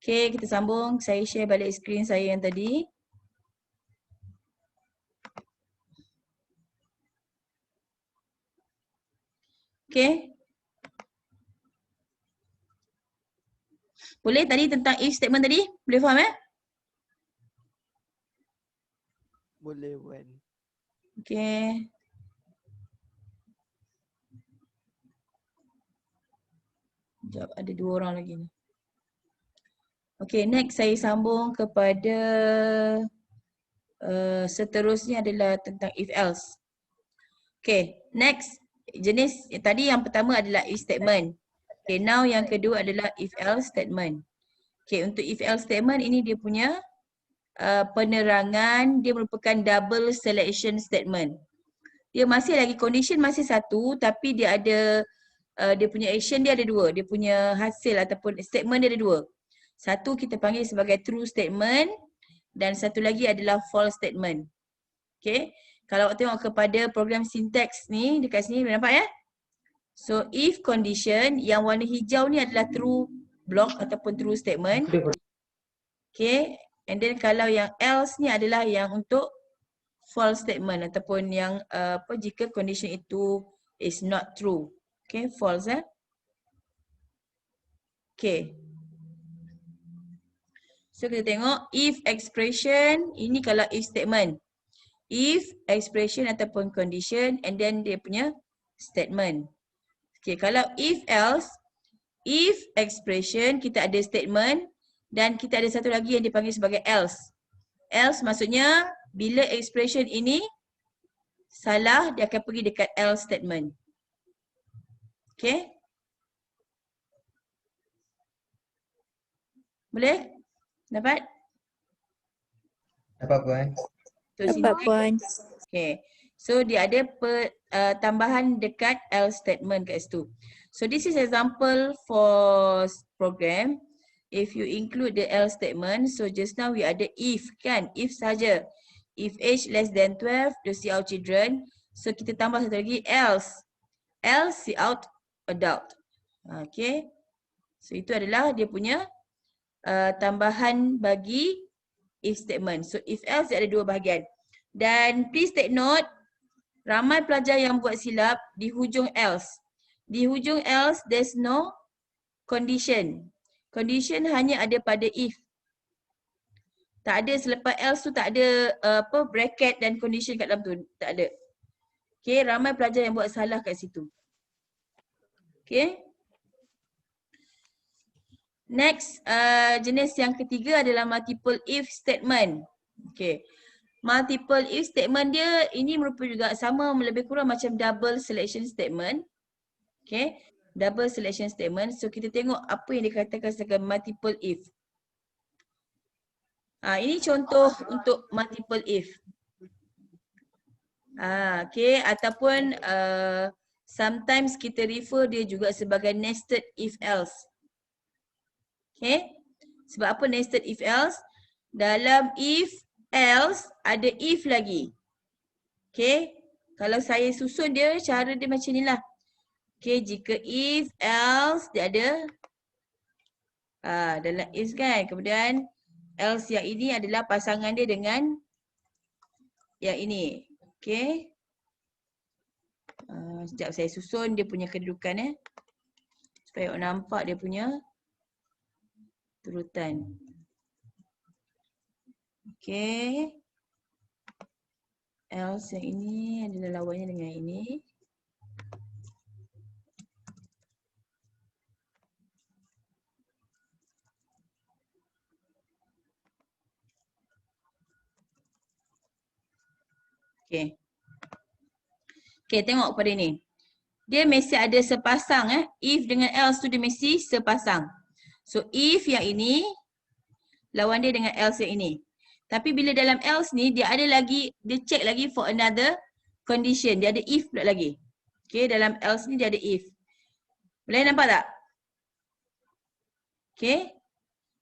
Okay, kita sambung. Saya share balik skrin saya yang tadi. Okay. Boleh tadi tentang if statement tadi? Boleh faham Boleh Wan. Okay. Sekejap, ada 2 orang lagi ni. Okay, next saya sambung kepada seterusnya adalah tentang if else. Okay, next jenis tadi yang pertama adalah if statement. Okay, now yang kedua adalah if else statement. Okay, untuk if else statement ini dia punya penerangan, dia merupakan double selection statement. Dia masih lagi condition masih satu tapi dia ada dia punya action dia ada 2. Dia punya hasil ataupun statement dia ada 2. Satu kita panggil sebagai true statement dan satu lagi adalah false statement. Okay. Kalau awak tengok kepada program syntax ni dekat sini boleh nampak ya? So if condition yang warna hijau ni adalah true block ataupun true statement. Okay. And then kalau yang else ni adalah yang untuk false statement ataupun yang jika condition itu is not true. Okay, false Okay. So kita tengok if expression, ini kalau if statement. If expression ataupun condition and then dia punya statement. Okay, kalau if else, if expression kita ada statement dan kita ada satu lagi yang dipanggil sebagai else. Else maksudnya bila expression ini salah, dia akan pergi dekat else statement. Okay. Boleh? Dapat? Dapat Puan. Dapat Puan. Okay. So dia ada tambahan dekat else statement kat situ. So this is example for program. If you include the else statement, so just now we ada if kan? If saja. If age less than 12, to see out children. So kita tambah satu lagi else. Else see out adult. Okay. So itu adalah dia punya tambahan bagi if statement. So if else dia ada 2 bahagian. Dan please take note, ramai pelajar yang buat silap di hujung else. Di hujung else there's no condition. Condition hanya ada pada if. Tak ada selepas else tu tak ada bracket dan condition kat dalam tu. Tak ada. Okay, ramai pelajar yang buat salah kat situ. Okay. Next, jenis yang ketiga adalah multiple if statement. Okay. Multiple if statement dia ini merupakan juga sama lebih kurang macam double selection statement. Okay. Double selection statement. So kita tengok apa yang dikatakan sebagai multiple if. Ini contoh untuk multiple if. Okay. Ataupun sometimes kita refer dia juga sebagai nested if else. Okay. Sebab apa nested if else? Dalam if else ada if lagi. Okay. Kalau saya susun dia, cara dia macam ni lah. Okay. Jika if else dia ada. Dalam if kan. Kemudian else yang ini adalah pasangan dia dengan yang ini. Okay. Sekejap saya susun dia punya kedudukan supaya awak nampak dia punya turutan. Okay. Else yang ini adalah lawannya dengan ini. Okay. Okay, tengok pada ni. Dia mesti ada sepasang If dengan else tu dia mesti sepasang. So if yang ini lawan dia dengan else yang ini. Tapi bila dalam else ni dia ada lagi, dia check lagi for another condition. Dia ada if pula lagi. Okay, dalam else ni dia ada if. Boleh nampak tak? Okay.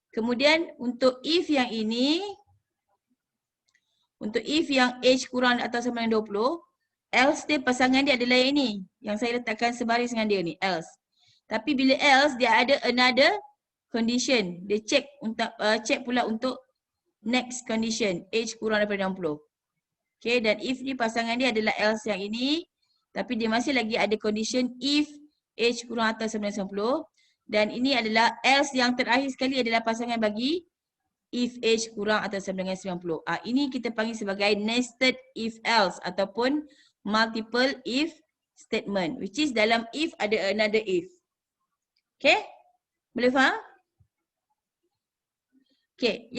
Kemudian untuk if yang ini, untuk if yang age kurang atau sama dengan 20, else dia pasangan dia adalah yang ini. Yang saya letakkan sebaris dengan dia ni, else. Tapi bila else dia ada another condition. Dia check untuk check pula untuk next condition, age kurang daripada 60. Okay, dan if ni pasangan dia adalah else yang ini, tapi dia masih lagi ada condition if age kurang atas 90. Dan ini adalah else yang terakhir sekali adalah pasangan bagi if age kurang atas 90. Ini kita panggil sebagai nested if else ataupun multiple if statement, which is dalam if ada another if. Okay, boleh faham? Okay,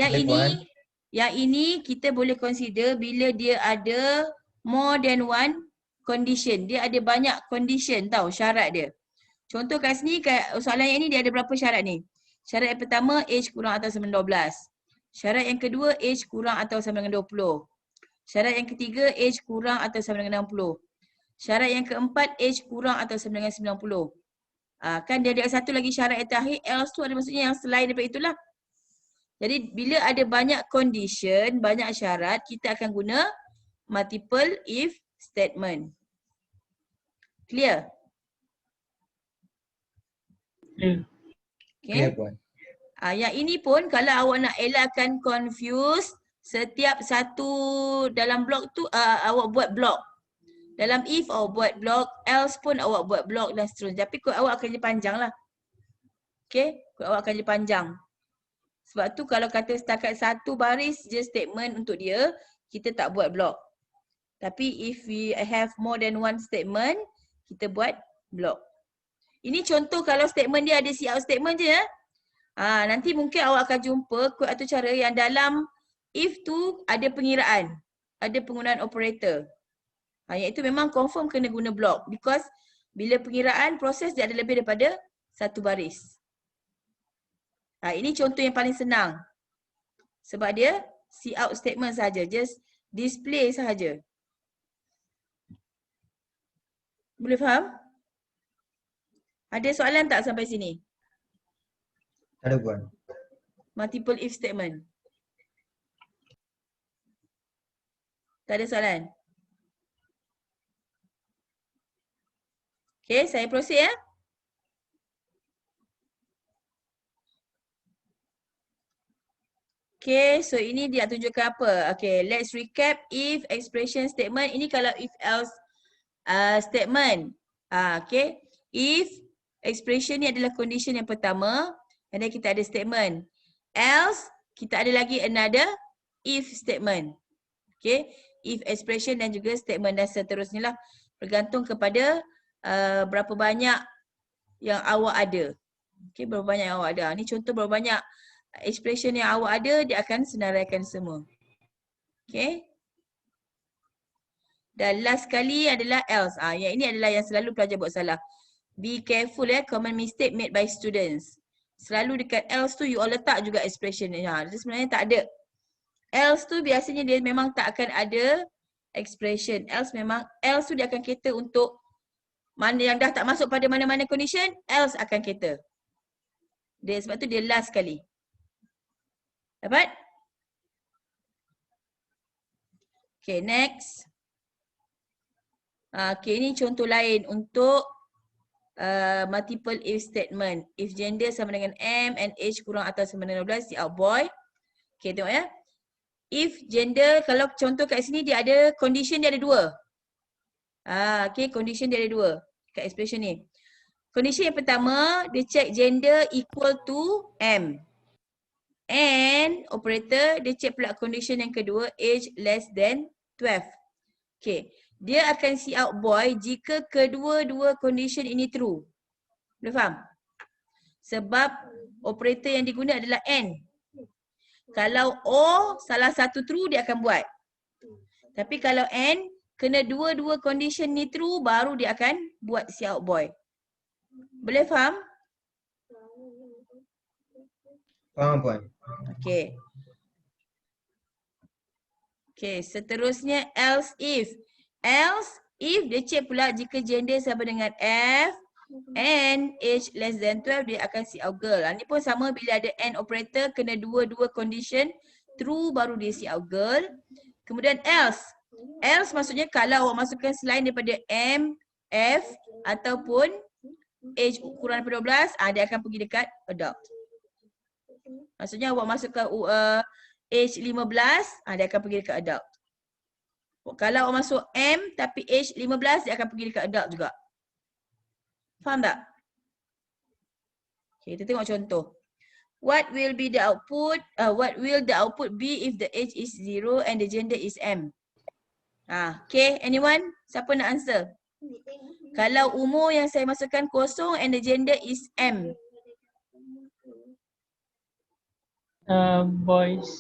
yang ini kita boleh consider bila dia ada more than one condition. Dia ada banyak condition tau, syarat dia. Contoh kat sini, soalan yang ini dia ada berapa syarat ni? Syarat yang pertama, age kurang atau sama dengan 12. Syarat yang kedua, age kurang atau sama dengan 20. Syarat yang ketiga, age kurang atau sama dengan 60. Syarat yang keempat, age kurang atau sama dengan 90. Kan dia ada satu lagi syarat yang terakhir, else tu ada maksudnya yang selain daripada itulah. Jadi bila ada banyak condition, banyak syarat, kita akan guna multiple if statement. Clear? Okay. Clear, Puan. Yang ini pun kalau awak nak elakkan confuse, setiap satu dalam blok tu awak buat blok. Dalam if awak buat blok, else pun awak buat blok dan seterusnya. Tapi kod awak akan jadi panjang lah. Okay, kod awak akan jadi panjang. Sebab tu kalau kata setakat satu baris je statement untuk dia, kita tak buat blok. Tapi if we have more than one statement, kita buat blok. Ini contoh kalau statement dia ada cout statement je ya. Nanti mungkin awak akan jumpa kod atau cara yang dalam if tu ada pengiraan, ada penggunaan operator. Iaitu memang confirm kena guna blok because bila pengiraan proses dia ada lebih daripada satu baris. Ini contoh yang paling senang. Sebab dia cout statement saja, just display sahaja. Boleh faham? Ada soalan tak sampai sini? Ada, Puan. Multiple if statement. Tak ada soalan? Okay, saya proceed ya. Okay, so ini dia tunjukkan apa. Okay, let's recap if expression statement. Ini kalau if else statement. Okay, if expression ni adalah condition yang pertama, and then kita ada statement. Else, kita ada lagi another if statement. Okay, if expression dan juga statement dan seterusnya lah. Bergantung kepada berapa banyak yang awak ada. Okay, berapa banyak yang awak ada. Ni contoh berapa banyak expression yang awak ada, dia akan senaraikan semua. Okay. Dan last sekali adalah else. Yang ini adalah yang selalu pelajar buat salah. Be careful common mistake made by students. Selalu dekat else tu you all letak juga expression ni. Dia sebenarnya tak ada. Else tu biasanya dia memang tak akan ada expression. Else tu dia akan cater untuk mana yang dah tak masuk pada mana-mana condition, else akan cater. Sebab tu dia last sekali. Dapat? Okay, next. Okay, ini contoh lain untuk multiple if statement. If gender sama dengan M and age kurang atau sama dengan 12, cout boy. Okay, tengok ya. If gender, kalau contoh kat sini dia ada condition, dia ada dua. Okay, condition dia ada dua kat expression ni. Condition yang pertama, dia check gender equal to M. And operator, dia check pula condition yang kedua, age less than 12. Okay, dia akan cout boy jika kedua-dua condition ini true. Boleh faham? Sebab operator yang diguna adalah N. Kalau O salah satu true, dia akan buat. Tapi kalau N, kena dua-dua condition ni true, baru dia akan buat cout boy. Boleh faham? Faham, Puan. Okay. Okay, seterusnya else if. Else if dia check pula jika gender sama dengan F and age less than 12, dia akan cout girl. Ni pun sama, bila ada and operator kena dua-dua condition true baru dia cout girl. Kemudian else. Else maksudnya kalau awak masukkan selain daripada M, F ataupun age kurang daripada 12, dia akan pergi dekat adult. Maksudnya awak masukkan age 15, dia akan pergi dekat adult. Kalau awak masuk M tapi age 15, dia akan pergi dekat adult juga. Faham tak? Okay, kita tengok contoh. What will be the output? What will the output be if the age is 0 and the gender is M? Okay, anyone? Siapa nak answer? Kalau umur yang saya masukkan kosong and the gender is M. Boys.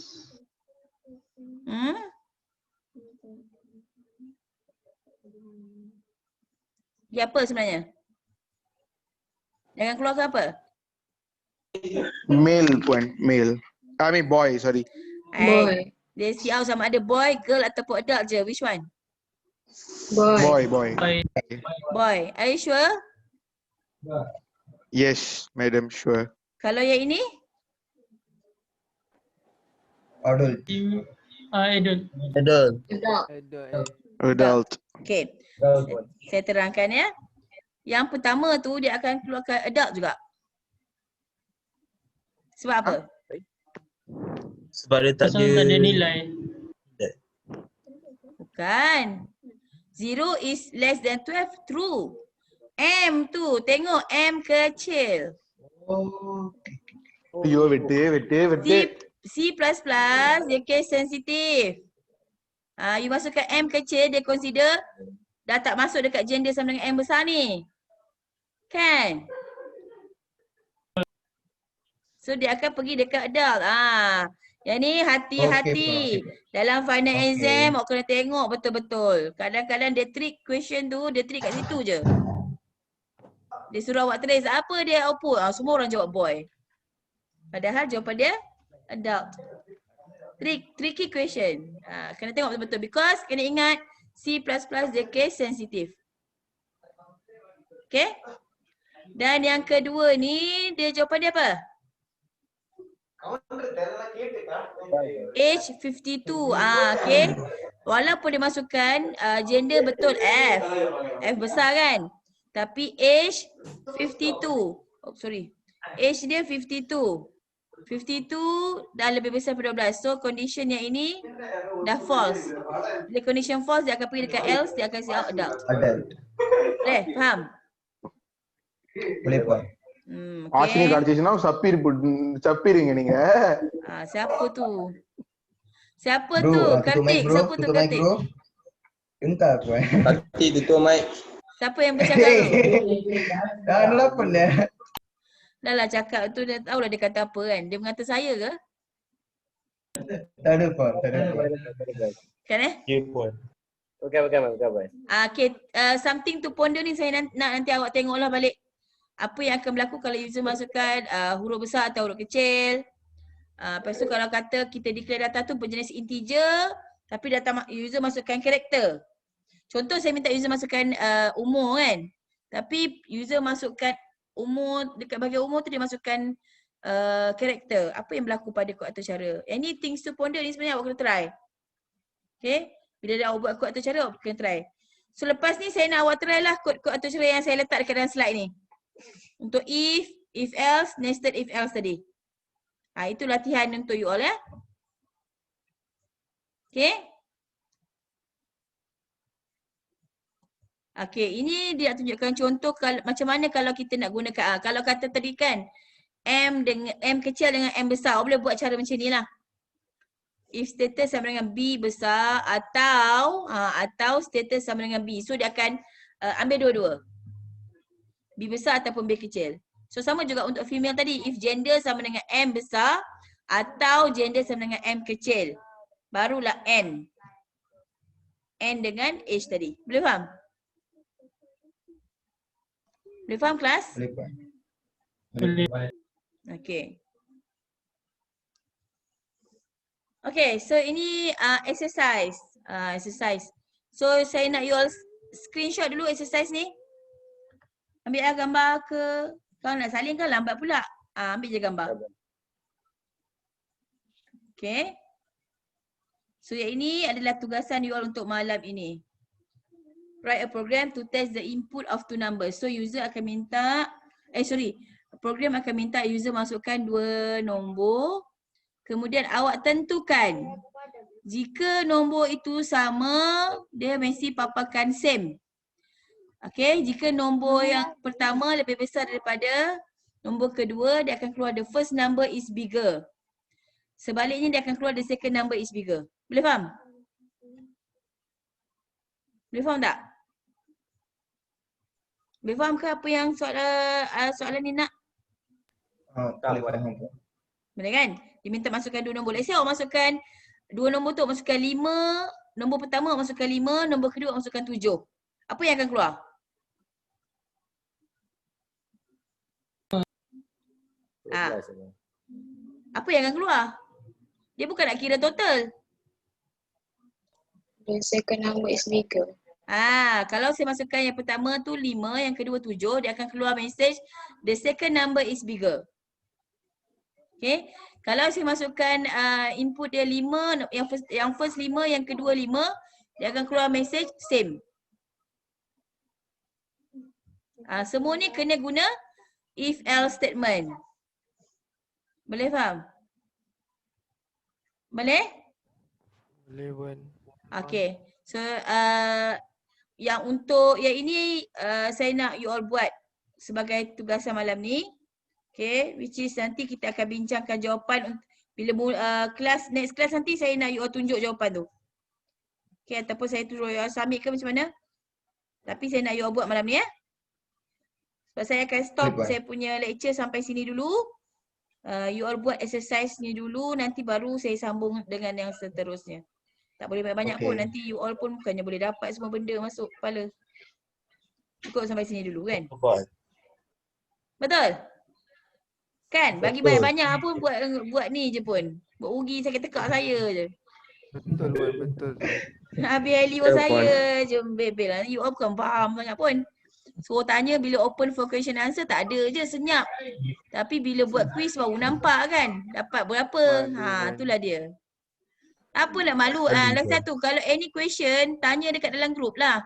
Dia apa sebenarnya? Jangan keluarkan apa? Male puan, male. I mean boy, sorry. Boy. Dia siap sama ada boy, girl ataupun adult je. Which one? Boy. Boy. Are you sure? Yes, madam, sure. Kalau yang ini? Adult. Adult. Adult. Okay. Saya terangkan ya. Yang pertama tu dia akan keluarkan adult juga. Sebab apa? Sebab dia tak ada nilai. Bukan. 0 is less than 12. True. M tu. Tengok M kecil. Yo, vete. C++ dia case sensitive. You masukkan M kecil, dia consider dah tak masuk dekat gender sama dengan M besar ni. Kan? So dia akan pergi dekat adult. Yang ni hati-hati. Dalam final exam awak kena tengok betul-betul. Kadang-kadang dia trick question tu, dia trick kat situ je. Dia suruh awak tulis apa dia output. Semua orang jawab boy. Padahal jawapan dia adult. Tricky question. Kena tengok betul-betul. Because kena ingat C++ dia case sensitive. Okay. Dan yang kedua ni, dia jawapan dia apa? Age 52. Okay. Walaupun dia masukkan gender betul F. F besar kan? Tapi age 52. Age dia 52. 52 dah lebih besar daripada 12. So condition yang ini dah false. Bila condition false, dia akan pergi dekat else, dia akan siap adult. Boleh? Faham? Boleh puan. Asini kadichisna sappiringa neenga. Siapa tu? Siapa Bro, tu? tutup mic Kartik. bro. Siapa tu Tutup mic Kartik? bro. Entah puan. Kartik tutup mic. Siapa yang bercakap tu? Dah apa ni? Dah lah cakap tu, dah tahulah dia kata apa kan. Dia mengata saya ke? Tak ada puan. Tak ada puan. Kan Ya puan. Bukan. Okay, something to ponder ni saya nak nanti awak tengoklah balik. Apa yang akan berlaku kalau user masukkan huruf besar atau huruf kecil. Lepas tu kalau kata kita declare data tu berjenis integer, tapi data user masukkan karakter. Contoh saya minta user masukkan umur kan. Tapi user masukkan umur, dekat bahagian umur tu dia masukkan karakter. Apa yang berlaku pada kod atau cara. Any things to ponder ni sebenarnya awak kena try. Okay. Bila dah awak buat kod atau cara, awak kena try. So lepas ni saya nak awak try lah kod-kod atau cara yang saya letak dekat dalam slide ni. Untuk if else, nested if else tadi. Itu latihan untuk you all ya. Okay. Okay, ini dia tunjukkan contoh macam mana kalau kita nak gunakan. Kalau kata tadi kan, M kecil dengan M besar, boleh buat cara macam ni lah. If status sama dengan B besar atau status sama dengan B. So dia akan ambil dua-dua. B besar ataupun B kecil. So sama juga untuk female tadi. If gender sama dengan M besar atau gender sama dengan M kecil. Barulah N. N dengan age tadi. Boleh faham? Boleh faham kelas? Boleh puan. Boleh. Okay. Okay, so ini exercise. Exercise. So saya nak you all screenshot dulu exercise ni. Ambil lah gambar ke. Kalau nak salin kan lambat pula. Ambil je gambar. Okay. So yang ini adalah tugasan you all untuk malam ini. Write a program to test the input of two numbers. So user akan minta program akan minta user masukkan 2 nombor. Kemudian awak tentukan jika nombor itu sama, dia mesti paparkan same. Okay, jika nombor yang pertama lebih besar daripada nombor kedua, dia akan keluar the first number is bigger. Sebaliknya dia akan keluar the second number is bigger. Boleh faham? Boleh faham tak? Boleh faham ke apa yang soalan ni nak? Boleh faham. Boleh kan? Dia minta masukkan 2 nombor. Let's say awak masukkan 2 nombor tu, masukkan 5. Nombor pertama awak masukkan 5, nombor kedua awak masukkan 7. Apa yang akan keluar? Apa yang akan keluar? Dia bukan nak kira total. The second number is bigger. Kalau saya masukkan yang pertama tu 5, yang kedua 7, dia akan keluar message the second number is bigger. Okay. Kalau saya masukkan input dia 5, yang first 5, yang kedua 5, dia akan keluar message same. Semua ni kena guna if else statement. Boleh faham? Boleh? Boleh Wan. Okay. So yang untuk yang ini saya nak you all buat sebagai tugasan malam ni. Okay, which is nanti kita akan bincangkan jawapan bila next class nanti saya nak you all tunjuk jawapan tu. Okay, ataupun saya turun you all submit ke macam mana? Tapi saya nak you all buat malam ni Sebab saya akan stop saya punya lecture sampai sini dulu. You all buat exercise ni dulu, nanti baru saya sambung dengan yang seterusnya. Tak boleh banyak-banyak pun, nanti you all pun bukannya boleh dapat semua benda masuk kepala. Cukup sampai sini dulu kan? Betul? Kan? Bagi banyak-banyak pun buat ni je pun. Buat rugi sakit tekak saya je. Betul Wan, betul. Habis liur saya je bebel lah. You all bukan faham sangat pun. Suruh tanya bila open for question answer tak ada je, senyap. Tapi bila buat quiz baru nampak kan. Dapat berapa. Itulah dia. Apa nak malu? Lagi satu, kalau any question, tanya dekat dalam group lah.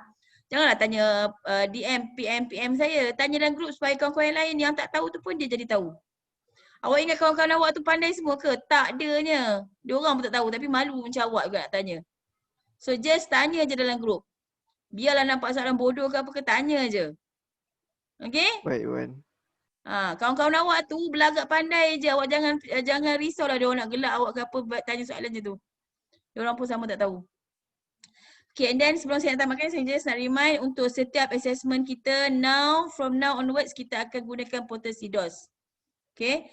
Janganlah tanya DM, PM saya. Tanya dalam group supaya kawan-kawan yang lain yang tak tahu tu pun dia jadi tahu. Awak ingat kawan-kawan awak tu pandai semua ke? Tak adanya. Diorang pun tak tahu tapi malu macam awak juga nak tanya. So just tanya je dalam group. Biarlah nampak soalan bodoh ke apa ke, tanya je. Okay? Baik Wan. Kawan-kawan awak tu belagak pandai je. Awak jangan risaulah diorang nak gelak awak ke apa tanya soalan je tu. Diorang pun sama tak tahu. Okay, and then sebelum saya nak tamatkan, saya just nak remind untuk setiap assessment kita from now onwards kita akan gunakan Potasidos. Okay.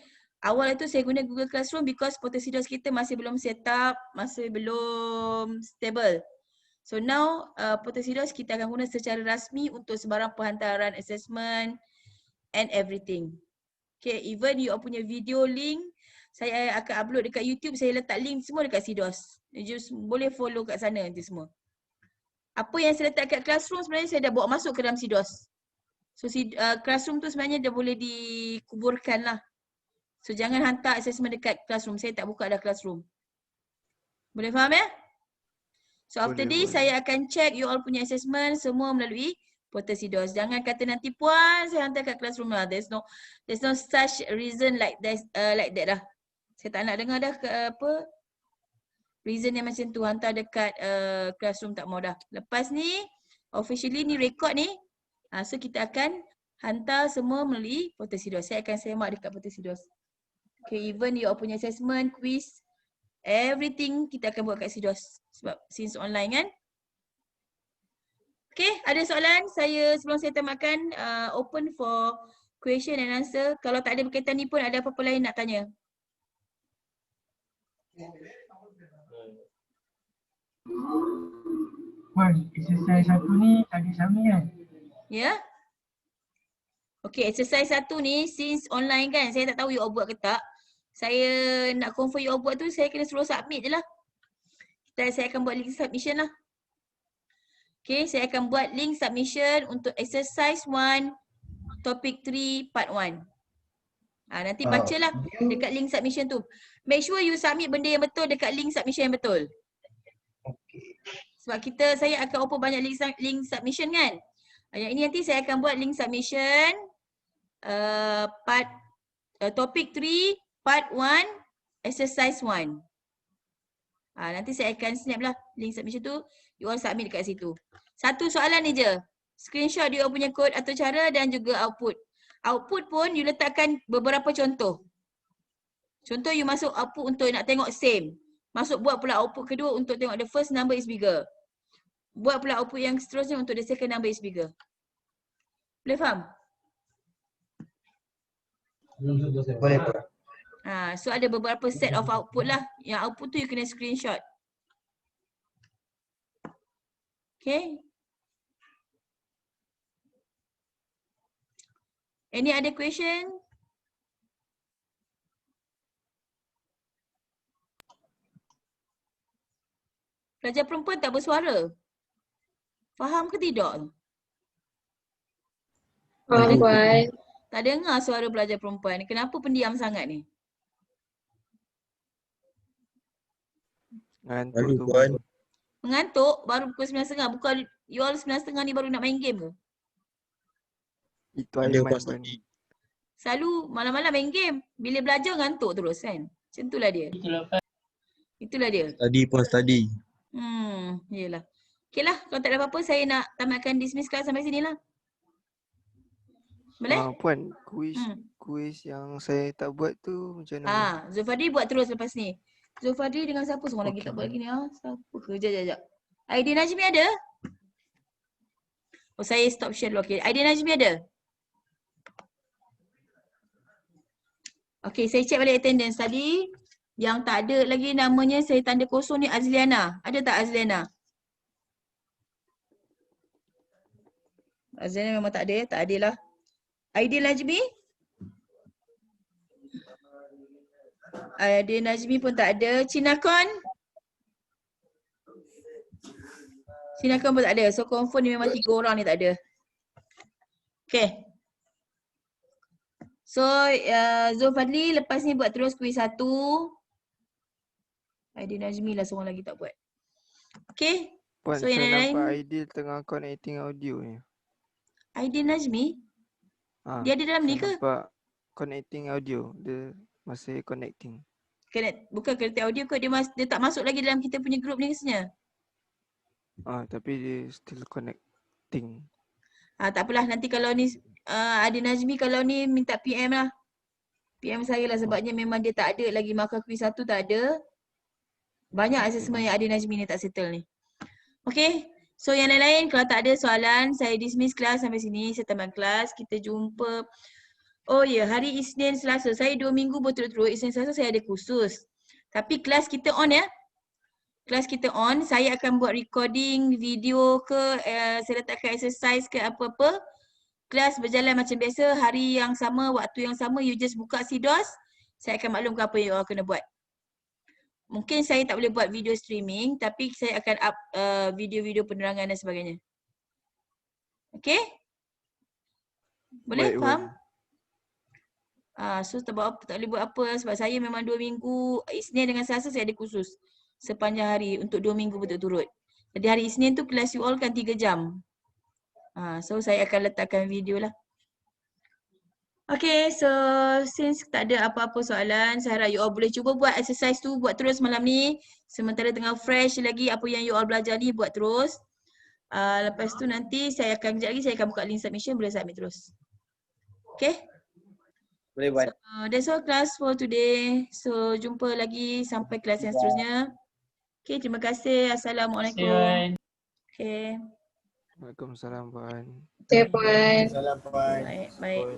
Awal itu saya guna Google Classroom because Potasidos kita masih belum set up, masih belum stable. So now Potasidos kita akan guna secara rasmi untuk sebarang perhantaran assessment and everything. Okay, even you punya video link saya akan upload dekat YouTube, saya letak link semua dekat Sidos. Just boleh follow kat sana nanti semua. Apa yang saya letak kat Classroom sebenarnya saya dah bawa masuk ke dalam Sidos. So Classroom tu sebenarnya dah boleh dikuburkan lah. So jangan hantar assessment dekat Classroom, saya tak buka dah Classroom. Boleh faham ya? So after this saya akan check you all punya assessment semua melalui Potasidos. Jangan kata nanti puan saya hantar kat Classroom lah. There's no such reason like that lah. Saya tak nak dengar dah reason yang macam tu, hantar dekat Classroom tak mau dah. Lepas ni officially ni record ni, so kita akan hantar semua melalui Potasidos. Saya akan semak dekat Potasidos. Okay, even you all punya assessment, quiz, everything kita akan buat kat Sidos. Sebab since online kan. Okay, ada soalan? Sebelum saya tamatkan, open for question and answer. Kalau tak ada berkaitan ni pun ada apa-apa lain nak tanya? Wan, exercise 1 ni tak ada submit kan? Ya? Okay, exercise 1 ni since online kan, saya tak tahu you all buat ke tak. Saya nak confirm you all buat tu, saya kena suruh submit je lah. Saya akan buat link submission lah. Okay, saya akan buat link submission untuk exercise 1, topic 3, part 1. Nanti bacalah dekat link submission tu. Make sure you submit benda yang betul dekat link submission yang betul. Sebab saya akan open banyak link submission kan. Yang ini nanti saya akan buat link submission. Topic 3, part 1, exercise 1. Nanti saya akan snap lah link submission tu. You all submit dekat situ. Satu soalan ni je. Screenshot you all punya kod atau cara dan juga output. Output pun you letakkan beberapa contoh. Contoh you masuk output untuk nak tengok same. Masuk buat pula output kedua untuk tengok the first number is bigger. Buat pula output yang seterusnya untuk the second number is bigger. Boleh faham? Boleh Puan. So ada beberapa set of output lah. Yang output tu you kena screenshot. Okay. Any other question? Pelajar perempuan tak bersuara. Faham ke tidak? Faham Puan. Tak dengar suara pelajar perempuan. Kenapa pendiam sangat ni? Ngantuk Lalu tu. Puan. Mengantuk baru pukul 9.30. Bukan you all 9.30 ni baru nak main game ke? Itu Ada Aiman Puan Puan. tadi. Selalu malam-malam main game. Bila belajar ngantuk terus kan? Macam itulah dia. Itulah dia. Tadi Puan tadi. Yelah. Okay lah, kalau tak ada apa-apa saya nak tamatkan dismiss kelas sampai sini lah. Boleh? Puan, kuis yang saya tak buat tu macam mana? Zulfadri buat terus lepas ni. Zulfadri dengan siapa seorang lagi tak buat lagi ni? Siapa ke? Sekejap. Aidil Najmi ada? Oh saya stop share dulu. Okay. Aidil Najmi ada? Okay, saya check balik attendance tadi. Yang tak ada lagi namanya saya tanda kosong ni Azliana. Ada tak Azliana? Azliana memang tak ada. Tak ada lah. Aidil Najmi? Aidil Najmi pun tak ada. Cinakon? Cinakon pun tak ada. So confirm ni memang 3 orang ni tak ada. Okay. So Zulfadli lepas ni buat terus kuis 1. Aidil Najmi lah seorang lagi tak buat. Okay. Puan, So yang saya lain, nampak Aidil tengah connecting audio ni. Aidil Najmi? Dia ada dalam ni ke? Nampak connecting audio. Dia masih connecting. Bukan connecting audio ke? Dia tak masuk lagi dalam kita punya group ni rasanya. Tapi dia still connecting. Tak apalah, nanti kalau ni Aidil Najmi kalau ni minta PM lah. PM saya lah sebabnya memang dia tak ada lagi markah kuis 1 tak ada. Banyak assessment yang Aidil Najmi ni tak settle ni. Okay. So yang lain-lain kalau tak ada soalan, saya dismiss kelas sampai sini. Saya tamat kelas. Kita jumpa. Oh ya, hari Isnin Selasa. Saya 2 minggu berturut-turut. Isnin Selasa saya ada kursus. Tapi kelas kita on ya. Kelas kita on. Saya akan buat recording video ke. Saya letakkan exercise ke apa-apa. Kelas berjalan macam biasa. Hari yang sama, waktu yang sama. You just buka SIDOS. Saya akan maklumkan apa yang you kena buat. Mungkin saya tak boleh buat video streaming tapi saya akan up video-video penerangan dan sebagainya. Okay? Boleh? Baik, faham? So tak boleh buat apa sebab saya memang 2 minggu Isnin dengan Selasa saya ada kursus sepanjang hari untuk 2 minggu berturut-turut. Jadi hari Isnin tu kelas you all kan 3 jam. So saya akan letakkan video lah. Okay, so since tak ada apa-apa soalan, saya harap you all boleh cuba buat exercise tu, buat terus malam ni. Sementara tengah fresh lagi apa yang you all belajar ni, buat terus. Lepas tu nanti saya akan, kejap lagi saya akan buka link submission, boleh submit terus. Okay? Boleh buat. So that's all class for today. So jumpa lagi sampai kelas yang seterusnya. Okay, terima kasih. Assalamualaikum. Okay. Waalaikumsalam Puan. Okay Puan. Salam Puan. Baik.